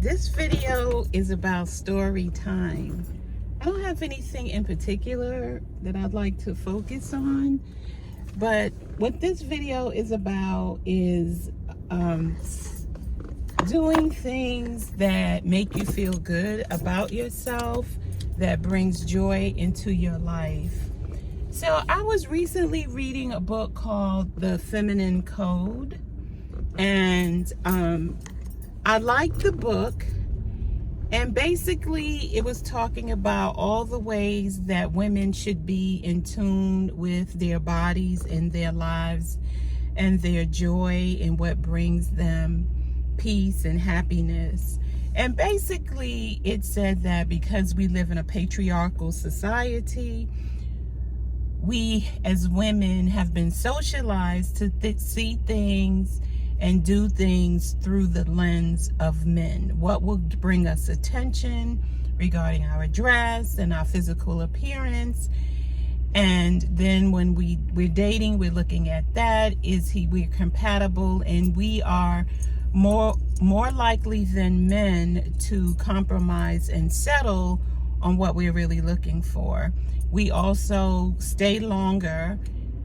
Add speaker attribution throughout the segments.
Speaker 1: This video is about story time. I don't have anything in particular that I'd like to focus on, but what this video is about is doing things that make you feel good about yourself, that brings joy into your life. So I was recently reading a book called The Feminine Code, and I liked the book, and basically it was talking about all the ways that women should be in tune with their bodies and their lives and their joy and what brings them peace and happiness. And basically it said that because we live in a patriarchal society, we as women have been socialized to see things and do things through the lens of men. What will bring us attention regarding our dress and our physical appearance. And then when we're dating, we're looking at that. We're compatible, and we are more likely than men to compromise and settle on what we're really looking for. We also stay longer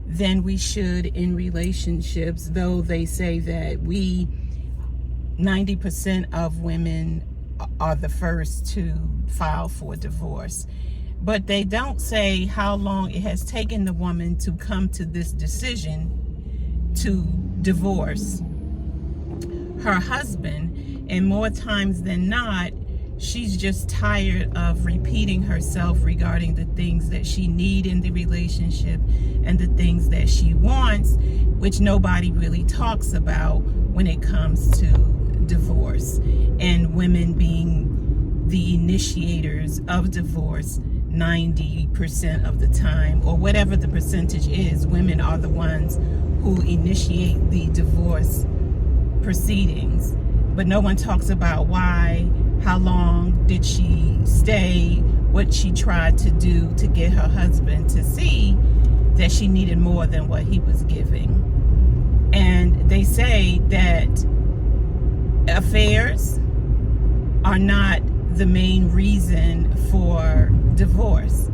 Speaker 1: than we should in relationships, though they say that 90% of women are the first to file for divorce. But they don't say how long it has taken the woman to come to this decision to divorce her husband. And more times than not, she's just tired of repeating herself regarding the things that she needs in the relationship and the things that she wants, which nobody really talks about when it comes to divorce. And women being the initiators of divorce 90% of the time, or whatever the percentage is, women are the ones who initiate the divorce proceedings. But no one talks about why, how long did she stay, what she tried to do to get her husband to see that she needed more than what he was giving. And they say that affairs are not the main reason for divorce.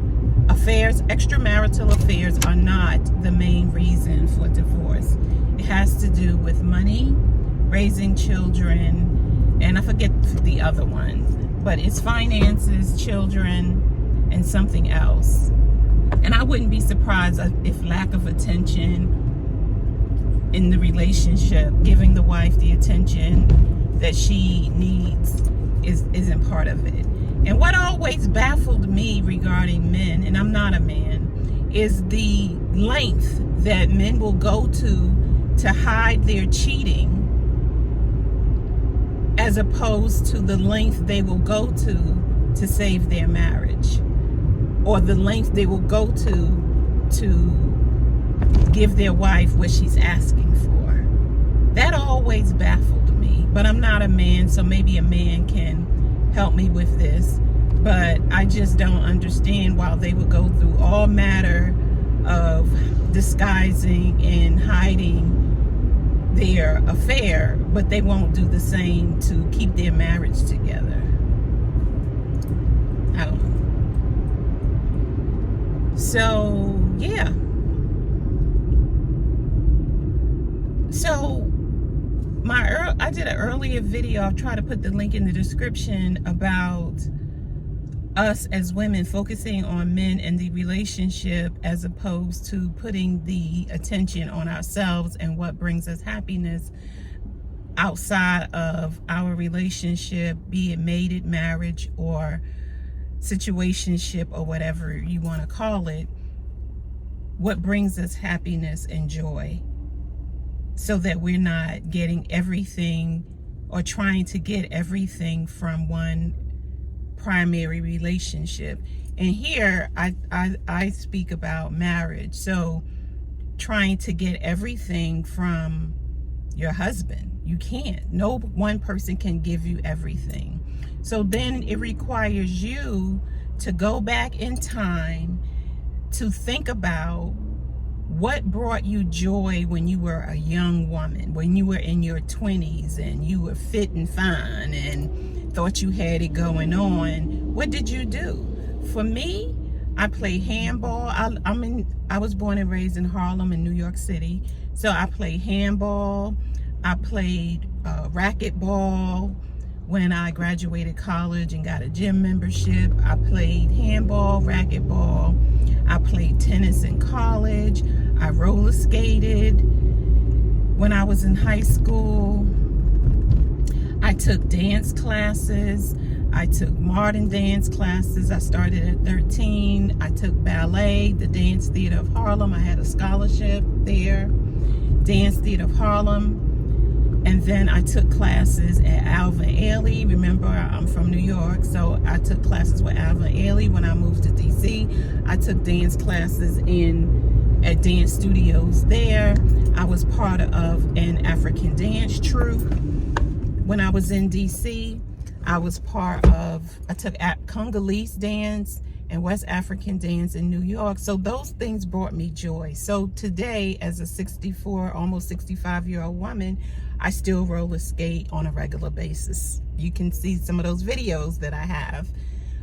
Speaker 1: Extramarital affairs are not the main reason for divorce. It has to do with money, raising children, and I forget the other one, but it's finances, children, and something else. And I wouldn't be surprised if lack of attention in the relationship, giving the wife the attention that she needs, isn't part of it. And what always baffled me regarding men, and I'm not a man, is the length that men will go to hide their cheating, as opposed to the length they will go to save their marriage, or the length they will go to give their wife what she's asking for. That always baffled me. But I'm not a man, so maybe a man can help me with this. But I just don't understand why they would go through all matter of disguising and hiding their affair, but they won't do the same to keep their marriage together. I don't know. So yeah. So I did an earlier video. I'll try to put the link in the description about us as women focusing on men and the relationship, as opposed to putting the attention on ourselves and what brings us happiness outside of our relationship, be it mated, marriage, or situationship, or whatever you want to call it. What brings us happiness and joy, so that we're not getting everything or trying to get everything from one primary relationship. And here I speak about marriage. So trying to get everything from your husband, you can't. No one person can give you everything. So then it requires you to go back in time to think about what brought you joy when you were a young woman, when you were in your 20s and you were fit and fine and thought you had it going on, what did you do? For me, I play handball. I was born and raised in Harlem in New York City. So I played handball. I played racquetball when I graduated college and got a gym membership. I played handball, racquetball. I played tennis in college. I roller skated when I was in high school. I took dance classes. I took modern dance classes. I started at 13. I took ballet, the Dance Theater of Harlem. I had a scholarship there, Dance Theater of Harlem. And then I took classes at Alvin Ailey. Remember, I'm from New York, so I took classes with Alvin Ailey. When I moved to DC, I took dance classes at dance studios there. I was part of an African dance troupe. When I was in DC, I took Congolese dance and West African dance in New York. So those things brought me joy. So today, as a 64, almost 65-year-old woman, I still roller skate on a regular basis. You can see some of those videos that I have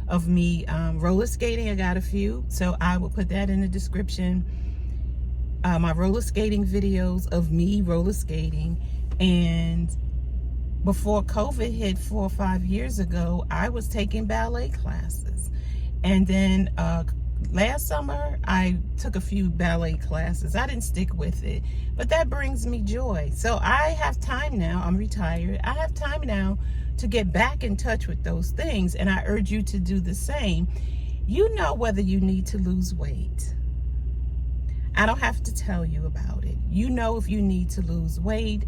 Speaker 1: of me roller skating. I got a few, so I will put that in the description. My roller skating videos of me roller skating. And before COVID hit 4 or 5 years ago, I was taking ballet classes. And then last summer, I took a few ballet classes. I didn't stick with it, but that brings me joy. So I have time now. I'm retired. I have time now to get back in touch with those things, and I urge you to do the same. You know whether you need to lose weight. I don't have to tell you about it. You know if you need to lose weight,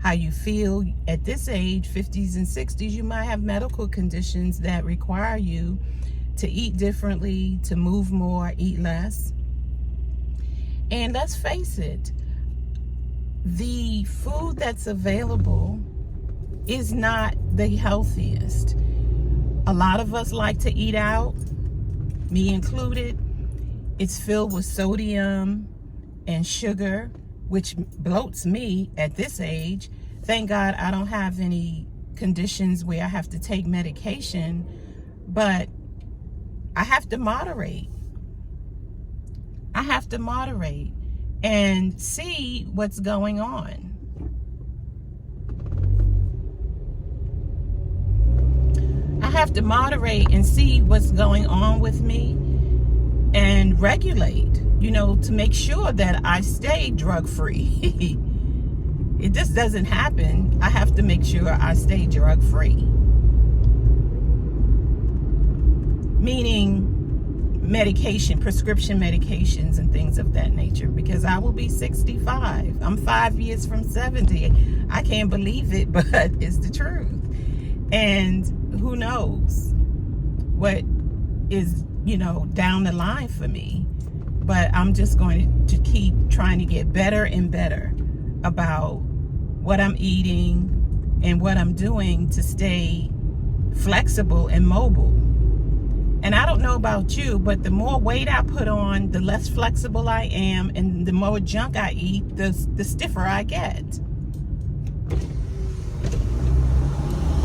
Speaker 1: how you feel. At this age, 50s and 60s, you might have medical conditions that require you to eat differently, to move more, eat less. And let's face it, the food that's available is not the healthiest. A lot of us like to eat out, me included. It's filled with sodium and sugar, which bloats me at this age. Thank God I don't have any conditions where I have to take medication, but I have to moderate. I have to moderate and see what's going on. I have to moderate and see what's going on with me and regulate, to make sure that I stay drug-free. It just doesn't happen. I have to make sure I stay drug-free. Meaning medication, prescription medications and things of that nature, because I will be 65. I'm 5 years from 70. I can't believe it, but it's the truth. And who knows what is, down the line for me. But I'm just going to keep trying to get better and better about what I'm eating and what I'm doing to stay flexible and mobile. And I don't know about you, but the more weight I put on, the less flexible I am, and the more junk I eat, the stiffer I get.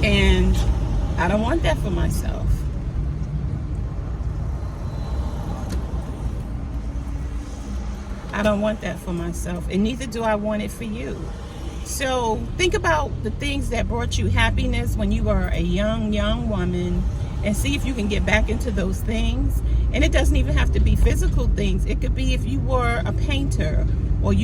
Speaker 1: And I don't want that for myself. I don't want that for myself, and neither do I want it for you. So think about the things that brought you happiness when you were a young woman, and see if you can get back into those things. And it doesn't even have to be physical things. It could be if you were a painter, or you